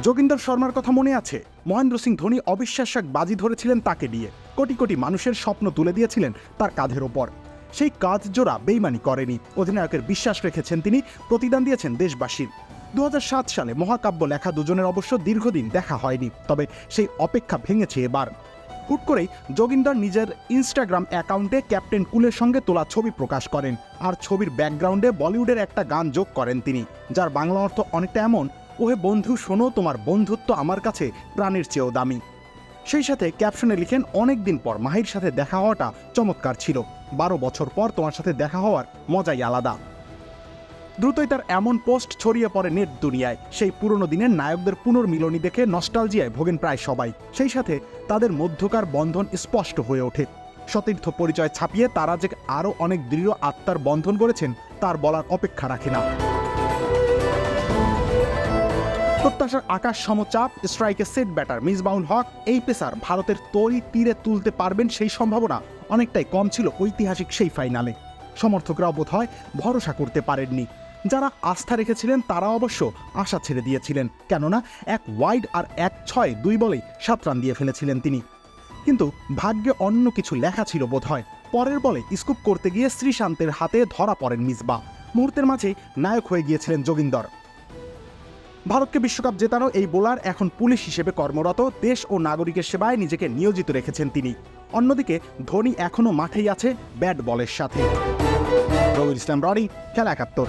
যোগিন্দর শর্মার কথা মনে আছে? মহেন্দ্র সিং ধোনি অবিশ্বাস্য এক বাজি ধরেছিলেন তাকে দিয়ে। কোটি কোটি মানুষের স্বপ্ন তুলে দিয়েছিলেন তার কাঁধের ওপর। সেই কাঁধ জোড়া বেইমানি করেনি, অধিনায়কের বিশ্বাস রেখেছেন তিনি, প্রতিদান দিয়েছেন দেশবাসীর। 2007 সালে মহাকাব্য লেখা দুজনের অবশ্য দীর্ঘদিন দেখা হয়নি, তবে সেই অপেক্ষা ভেঙেছে এবার। হুট করেই যোগিন্দর নিজের ইনস্টাগ্রাম অ্যাকাউন্টে ক্যাপ্টেন কুলের সঙ্গে তোলা ছবি প্রকাশ করেন, আর ছবির ব্যাকগ্রাউন্ডে বলিউডের একটা গান যোগ করেন তিনি, যার বাংলা অর্থ অনেকটা এমন: ওহে বন্ধু শোনো, তোমার বন্ধুত্ব আমার কাছে প্রাণের চেয়েও দামি। সেই সাথে ক্যাপশনে লিখেন, অনেক দিন পর মাহির সাথে দেখা হওয়াটা চমৎকার ছিল, 12 বছর পর তোমার সাথে দেখা হওয়ার মজাই আলাদা। দ্রুতই তার এমন পোস্ট ছড়িয়ে পড়ে নেট দুনিয়ায়। সেই পুরনো দিনের নায়কদের পুনর্মিলনী দেখে নস্টালজিয়ায় ভোগেন প্রায় সবাই। সেই সাথে তাদের মধ্যকার বন্ধন স্পষ্ট হয়ে ওঠে। সতীর্থ পরিচয় ছাপিয়ে তারা যে আরও অনেক দৃঢ় আত্মার বন্ধন করেছেন তার বলার অপেক্ষা রাখে না। প্রত্যাশার আকাশ সমচাপ, স্ট্রাইকে সেট ব্যাটার মিসবাউল হক এই পেসার ভারতের তরি তীরে তুলতে পারবেন সেই সম্ভাবনা অনেকটাই কম ছিল ঐতিহাসিক সেই ফাইনালে। সমর্থকরাও বোধহয় ভরসা করতে পারেননি। যারা আস্থা রেখেছিলেন তারা অবশ্য আশা ছেড়ে দিয়েছিলেন, কেননা এক ওয়াইড আর 1-6 2 বলেই 7 রান দিয়ে ফেলেছিলেন তিনি। কিন্তু ভাগ্যে অন্য কিছু লেখা ছিল বোধহয়। পরের বলে স্কুপ করতে গিয়ে শ্রীশান্তের হাতে ধরা পড়েন মিসবাহ। মুহূর্তের মাঝেই নায়ক হয়ে গিয়েছিলেন যোগিন্দর। ভারতকে বিশ্বকাপ জেতানো এই বোলার এখন পুলিশ হিসেবে কর্মরত, দেশ ও নাগরিকের সেবায় নিজেকে নিয়োজিত রেখেছেন তিনি। অন্যদিকে ধোনি এখনও মাঠেই আছে ব্যাট বলের সাথে। রবিউল ইসলাম রনি, খেলা 71।